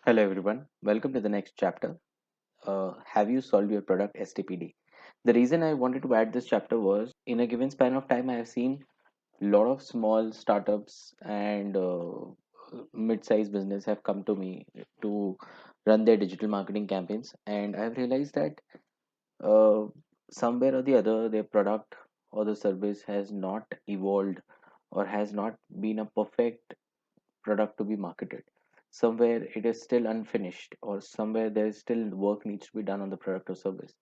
Hello everyone, welcome to the next chapter. Have you solved your product STPD? The reason I wanted to add this chapter was in a given span of time, I have seen a lot of small startups and mid-sized business have come to me to run their digital marketing campaigns, and I have realized that uh, somewhere or the other, their product or the service has not evolved or has not been a perfect product to be marketed. Somewhere it is still unfinished, or somewhere there is still work needs to be done on the product or service.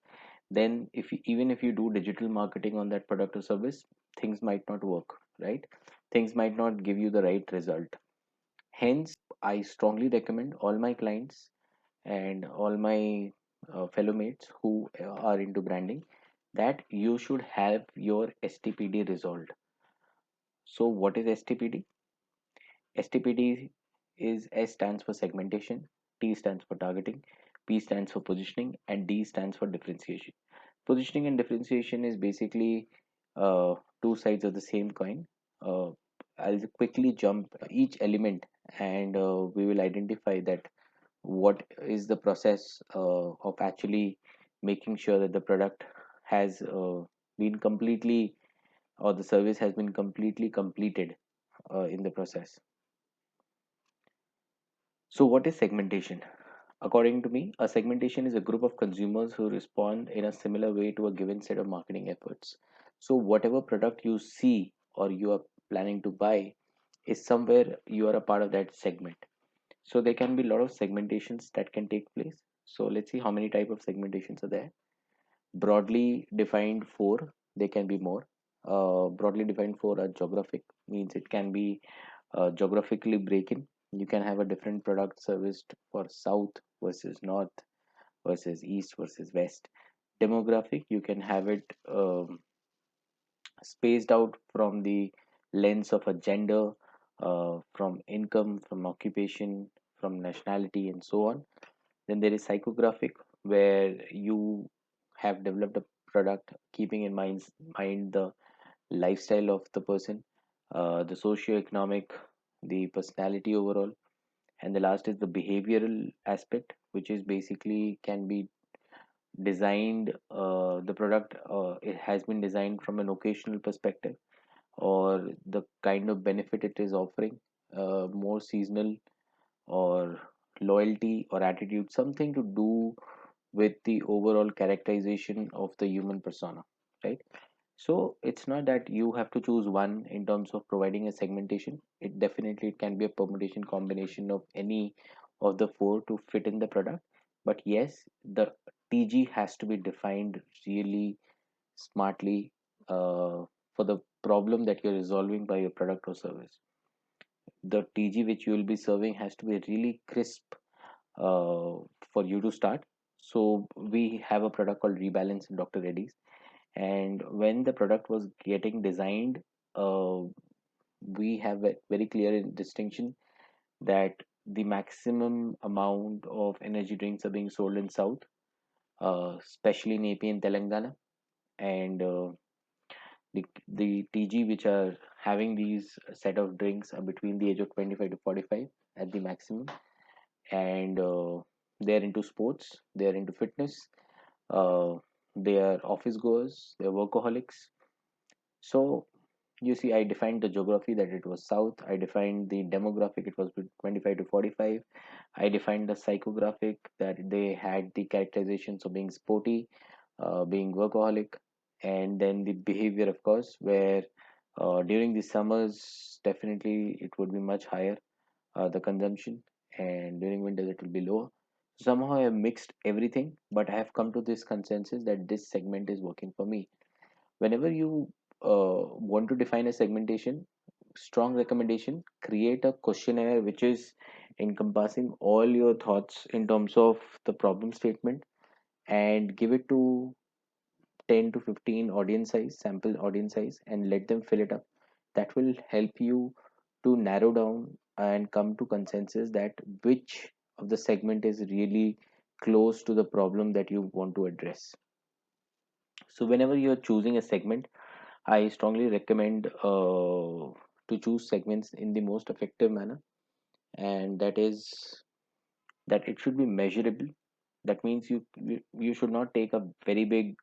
Then, if you, even if you do digital marketing on that product or service, things might not work, right? Things might not give you the right result. Hence, I strongly recommend all my clients and all my fellow mates who are into branding that you should have your STPD resolved. So, what is STPD? STPD is S stands for segmentation, T stands for targeting, P stands for positioning, and D stands for differentiation. Positioning and differentiation is basically two sides of the same coin. Uh, I'll quickly jump each element and we will identify that what is the process of actually making sure that the product has been completely or the service has been completely completed in the process. So, what is segmentation? According to me, a segmentation is a group of consumers who respond in a similar way to a given set of marketing efforts. So, whatever product you see or you are planning to buy is somewhere you are a part of that segment. So, there can be a lot of segmentations that can take place. So, let's see how many type of segmentations are there. Broadly defined four, there can be more. Broadly defined four are geographic, means it can be geographically breaking. You can have a different product serviced for south versus north versus east versus west. Demographic, you can have it spaced out from the lens of a gender, from income, from occupation, from nationality, and so on. Then there is psychographic, where you have developed a product keeping in mind the lifestyle of the person, the socio-economic, the personality overall, and the last is the behavioral aspect, which is basically can be designed. The product it has been designed from an occasional perspective, or the kind of benefit it is offering, more seasonal or loyalty or attitude, something to do with the overall characterization of the human persona, right? So it's not that you have to choose one in terms of providing a segmentation. It definitely it can be a permutation combination of any of the four to fit in the product. But yes, the TG has to be defined really smartly for the problem that you're resolving by your product or service. The TG which you will be serving has to be really crisp for you to start. So we have a product called Rebalance in Dr. Reddy's, and when the product was getting designed, uh, we have a very clear distinction that the maximum amount of energy drinks are being sold in South, especially in AP and Telangana, and the TG which are having these set of drinks are between the age of 25 to 45 at the maximum, and they are into sports, they are into fitness, uh, they are office goers, they are workaholics. So you see, I defined the geography that it was south. I defined the demographic, it was 25 to 45. I defined the psychographic that they had the characterizations of being sporty, being workaholic, and then the behavior, of course, where during the summers, definitely it would be much higher, the consumption, and during winters it will be lower. Somehow I have mixed everything, but I have come to this consensus that this segment is working for me. Whenever you want to define a segmentation, strong recommendation, create a questionnaire which is encompassing all your thoughts in terms of the problem statement, and give it to 10 to 15 audience size, sample audience size, and let them fill it up. That will help you to narrow down and come to consensus that which of the segment is really close to the problem that you want to address. So whenever you are choosing a segment, I strongly recommend to choose segments in the most effective manner, and that is that it should be measurable. That means you should not take a very big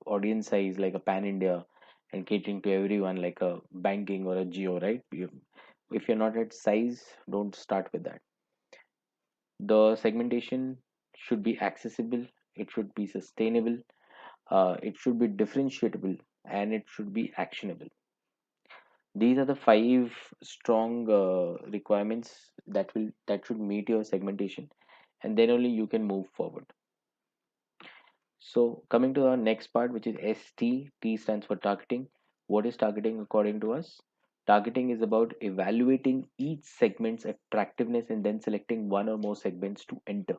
audience size like a pan India and catering to everyone like a banking or a geo, right? If you're not at size, don't start with that. The segmentation should be accessible, it should be sustainable, it should be differentiable, and it should be actionable. These are the five strong requirements that should meet your segmentation, and then only you can move forward. So coming to our next part, which is ST. T stands for targeting. What is targeting according to us? Targeting is about evaluating each segment's attractiveness and then selecting one or more segments to enter.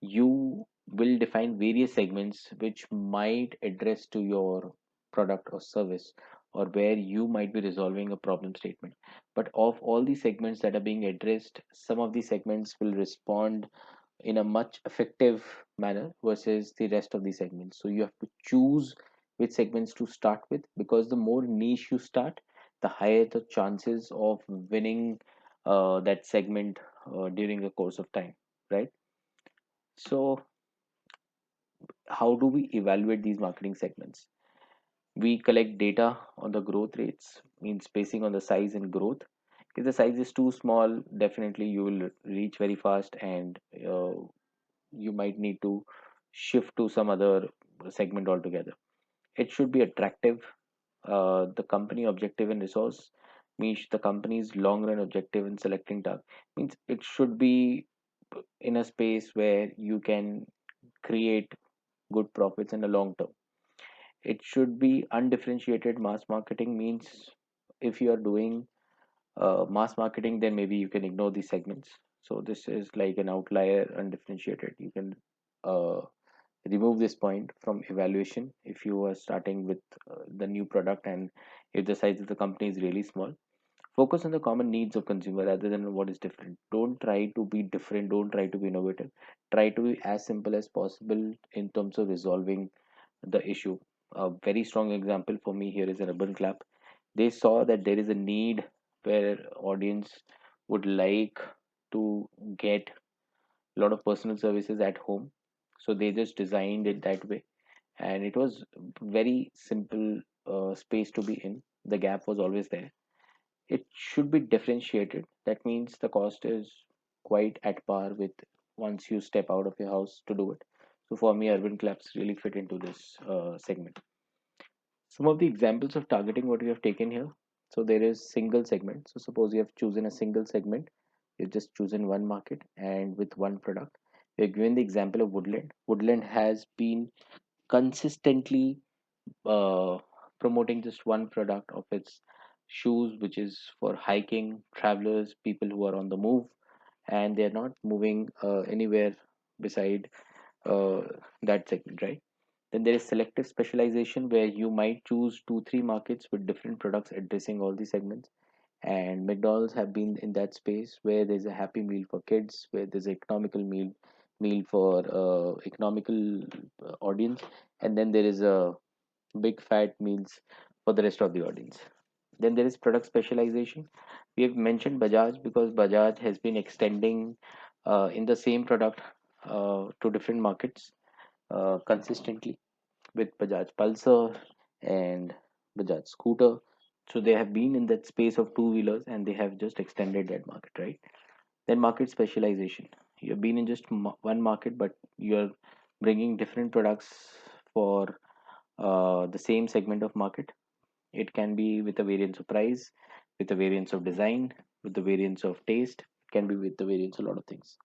You will define various segments which might address to your product or service, or where you might be resolving a problem statement. But of all the segments that are being addressed, some of these segments will respond in a much effective manner versus the rest of the segments. So you have to choose which segments to start with, because the more niche you start, the higher the chances of winning that segment during the course of time, right? So how do we evaluate these marketing segments? We collect data on the growth rates, means basing on the size and growth. If the size is too small, definitely you will reach very fast, and you might need to shift to some other segment altogether. It should be attractive. The company objective and resource means the company's long run objective in selecting target, means it should be in a space where you can create good profits in the long term. It should be undifferentiated. Mass marketing means if you are doing mass marketing, then maybe you can ignore these segments. So this is like an outlier, undifferentiated. You can uh, remove this point from evaluation if you are starting with the new product, and if the size of the company is really small. Focus on the common needs of consumer rather than what is different. Don't try to be different, don't try to be innovative. Try to be as simple as possible in terms of resolving the issue. A very strong example for me here is an Urban Clap. They saw that there is a need where audience would like to get a lot of personal services at home, so they just designed it that way, and it was very simple space to be in. The gap was always there. It should be differentiated. That means the cost is quite at par with once you step out of your house to do it. So for me, Urban Claps really fit into this segment. Some of the examples of targeting what we have taken here. So there is single segment. So suppose you have chosen a single segment, you've just chosen one market and with one product. We're given the example of Woodland. Woodland has been consistently uh, promoting just one product of its shoes, which is for hiking, travelers, people who are on the move, and they're not moving anywhere beside uh, that segment, right? Then there is selective specialization where you might choose two, three markets with different products addressing all the segments. And McDonald's have been in that space where there's a happy meal for kids, where there's an economical meal for economical audience, and then there is a big fat meals for the rest of the audience. Then there is product specialization. We have mentioned Bajaj because Bajaj has been extending in the same product to different markets consistently with Bajaj Pulsar and Bajaj Scooter. So they have been in that space of two wheelers and they have just extended that market, right? Then market specialization. You've been in just one market, but you're bringing different products for the same segment of market. It can be with a variance of price, with a variance of design, with the variance of taste. It can be with the variance of a lot of things.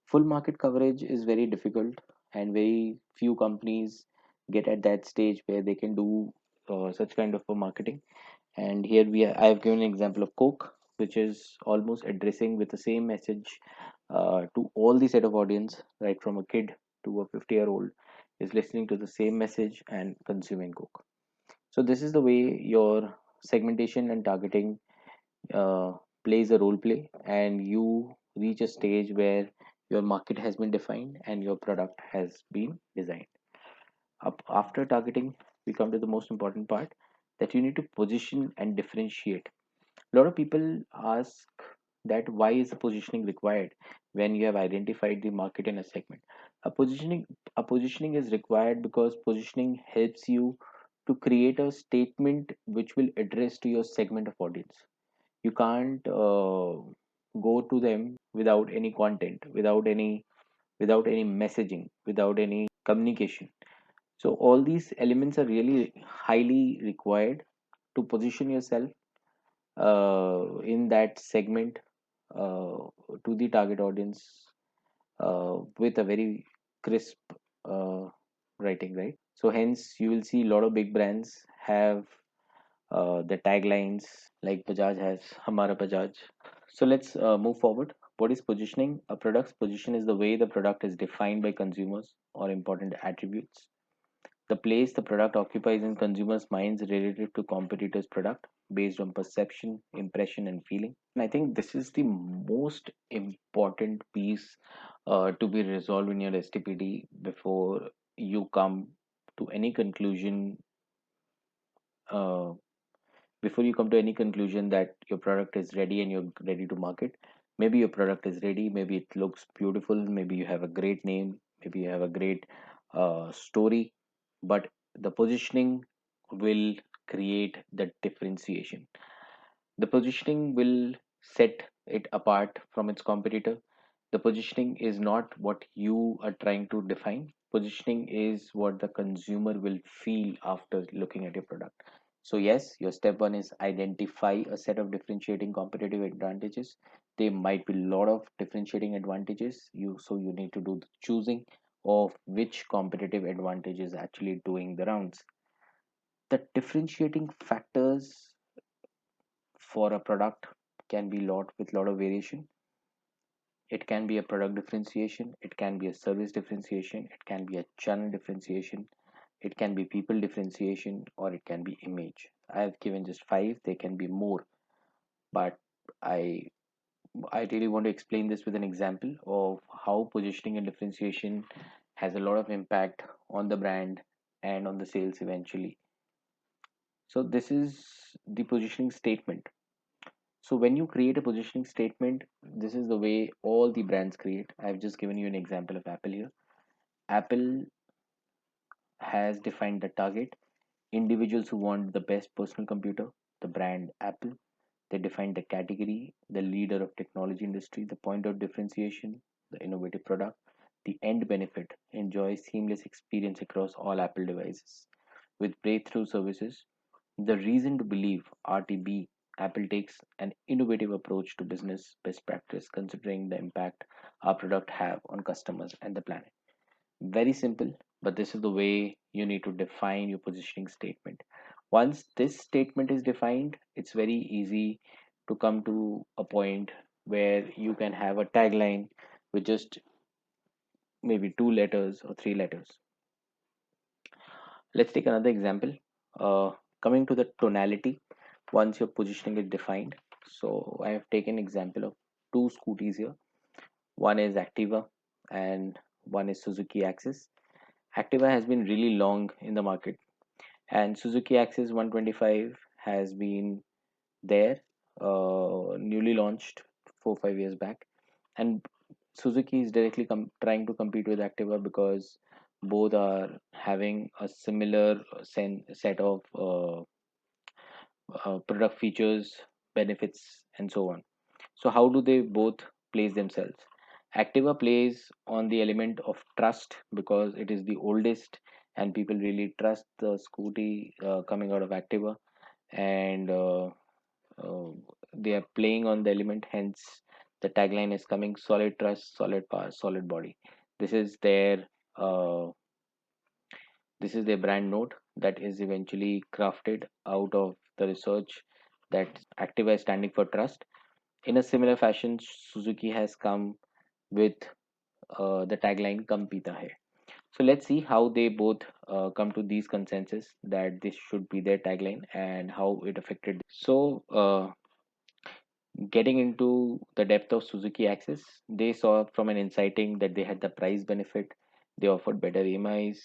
Full market coverage is very difficult, and very few companies get at that stage where they can do such kind of a marketing. And here I have given an example of Coke, which is almost addressing with the same message to all the set of audience, right from a kid to a 50-year-old, is listening to the same message and consuming Coke. So this is the way your segmentation and targeting uh, plays a role play, and you reach a stage where your market has been defined and your product has been designed. Up after targeting, we come to the most important part, that you need to position and differentiate. A lot of people ask that why is the positioning required when you have identified the market in a segment. A positioning is required because positioning helps you to create a statement which will address to your segment of audience. You can't go to them without any content, without any messaging, without any communication. So all these elements are really highly required to position yourself in that segment uh, to the target audience with a very crisp uh, writing, right? So hence you will see a lot of big brands have the taglines like Bajaj has Hamara Bajaj. So let's move forward. What is positioning? A product's position is the way the product is defined by consumers or important attributes. The place the product occupies in consumers' minds relative to competitors' product based on perception, impression, and feeling. And I think this is the most important piece to be resolved in your STPD before you come to any conclusion. Uh, Before you come to any conclusion that your product is ready and you're ready to market. Maybe your product is ready, maybe it looks beautiful, maybe you have a great name, maybe you have a great story, but the positioning will create the differentiation. The positioning will set it apart from its competitor. The positioning is not what you are trying to define. Positioning is what the consumer will feel after looking at your product. So, yes, your step one is identify a set of differentiating competitive advantages. There might be a lot of differentiating advantages. You need to do the choosing of which competitive advantage is actually doing the rounds. The differentiating factors for a product can be lot with lot of variation. It can be a product differentiation, it can be a service differentiation, it can be a channel differentiation, it can be people differentiation, or it can be image. I have given just five, there can be more, but i I really want to explain this with an example of how positioning and differentiation has a lot of impact on the brand and on the sales eventually. So this is the positioning statement. So when you create a positioning statement, this is the way all the brands create. I've just given you an example of Apple here. Apple has defined the target, individuals who want the best personal computer, the brand Apple. They defined the category, the leader of technology industry, the point of differentiation, the innovative product, the end benefit, enjoy seamless experience across all Apple devices. With breakthrough services, the reason to believe RTB, Apple takes an innovative approach to business best practice considering the impact our product have on customers and the planet. Very simple, but this is the way you need to define your positioning statement. Once this statement is defined, it's very easy to come to a point where you can have a tagline with just maybe two letters or three letters. Let's take another example. Coming to the tonality, once your positioning is defined. So I have taken example of two scooties here. One is Activa and one is Suzuki Axis. Activa has been really long in the market, and Suzuki Axis 125 has been there, newly launched 4 5 years back, and Suzuki is directly trying to compete with Activa because both are having a similar set of product features, benefits, and so on. So, how do they both place themselves? Activa plays on the element of trust because it is the oldest, and people really trust the scooty coming out of Activa, and uh, they are playing on the element. Hence, the tagline is coming: solid trust, solid power, solid body. This is their uh, this is their brand note that is eventually crafted out of the research that Activa is standing for trust. In a similar fashion, Suzuki has come with the tagline "Kam Pita Hai." So let's see how they both come to these consensus that this should be their tagline and how it affected. So getting into the depth of Suzuki Access, they saw from an insighting that they had the price benefit, they offered better EMIs,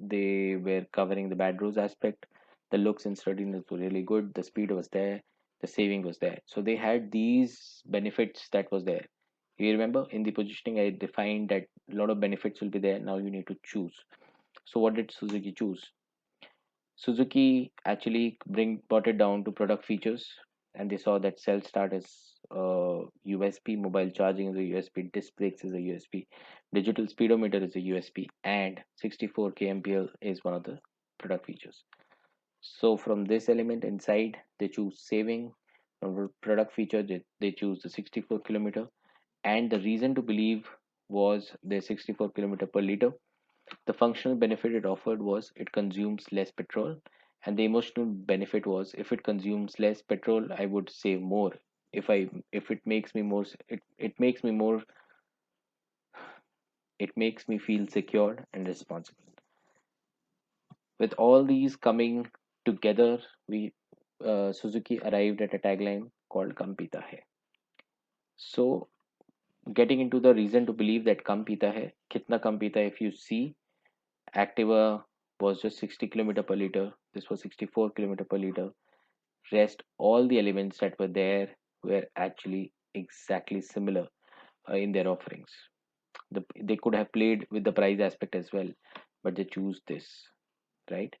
they were covering the bad rose aspect, the looks and sturdiness were really good, the speed was there, the saving was there. So they had these benefits that was there. You remember in the positioning I defined that a lot of benefits will be there. Now you need to choose. So what did Suzuki choose? Suzuki actually bring brought it down to product features, and they saw that cell start is USP, mobile charging is a USP, disc brakes is a USP, digital speedometer is a USP, and 64 kmpl is one of the product features. So from this element inside, they choose saving. From product feature, they choose the 64 kilometer, and the reason to believe was the 64 kilometer per liter. The functional benefit it offered was it consumes less petrol, and the emotional benefit was if it consumes less petrol, I would save more. If it makes me more, it makes me more, it makes me feel secured and responsible. With all these coming together, we Suzuki arrived at a tagline called "Kam Pita Hai." So, getting into the reason to believe that "Kam Pita Hai," kitna kam pita hai, if you see, Activa was just 60 kilometer per liter. This was 64 kilometer per liter. Rest, all the elements that were there were actually exactly similar in their offerings. They could have played with the price aspect as well, but they choose this, right?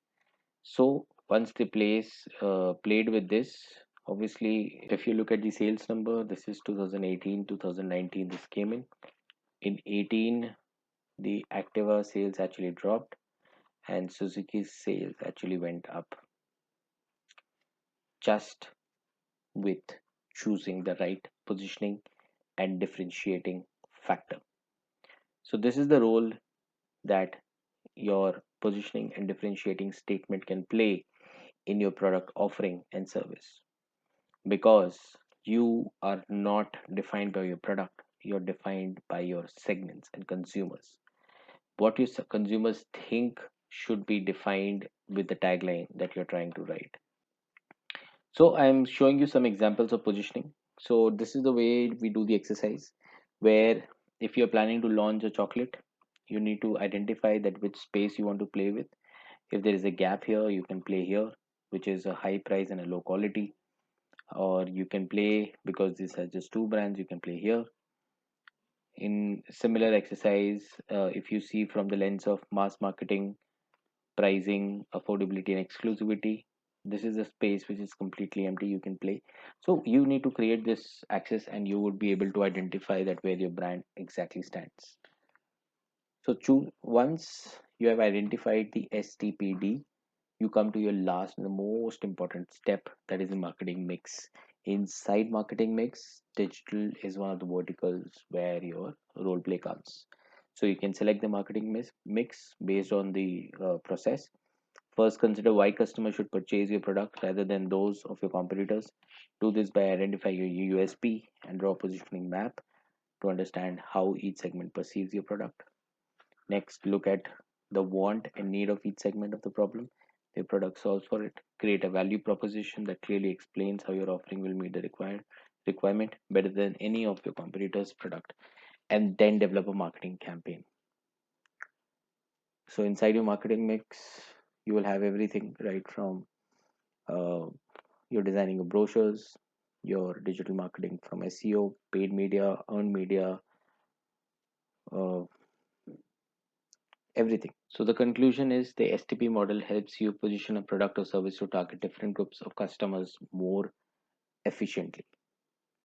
So once they played with this, obviously, if you look at the sales number, this is 2018, 2019. This came in. In 18, the Activa sales actually dropped, and Suzuki's sales actually went up just with choosing the right positioning and differentiating factor. So this is the role that your positioning and differentiating statement can play in your product offering and service, because you are not defined by your product, you're defined by your segments and consumers. What your consumers think should be defined with the tagline that you're trying to write. So I'm showing you some examples of positioning. So this is the way we do the exercise, where if you're planning to launch a chocolate, you need to identify that which space you want to play with. If there is a gap here, you can play here, which is a high price and a low quality. Or you can play, because this has just two brands, you can play here. In similar exercise, if you see from the lens of mass marketing, pricing, affordability, and exclusivity, this is a space which is completely empty, you can play. So you need to create this access, and you would be able to identify that where your brand exactly stands. So choose, once you have identified the STPD, you come to your last and the most important step, that is the marketing mix. Inside marketing mix, digital is one of the verticals where your role play comes. So you can select the marketing mix based on the process. First, consider why customers should purchase your product rather than those of your competitors. Do this by identifying your USP and draw a positioning map to understand how each segment perceives your product. Next, look at the want and need of each segment of the problem. The product solves for it. Create a value proposition that clearly explains how your offering will meet the required requirement better than any of your competitors' product, and then develop a marketing campaign. So inside your marketing mix, you will have everything right from uh, you're designing your brochures, your digital marketing from SEO, paid media, earned media, uh, everything. So the conclusion is the STP model helps you position a product or service to target different groups of customers more efficiently.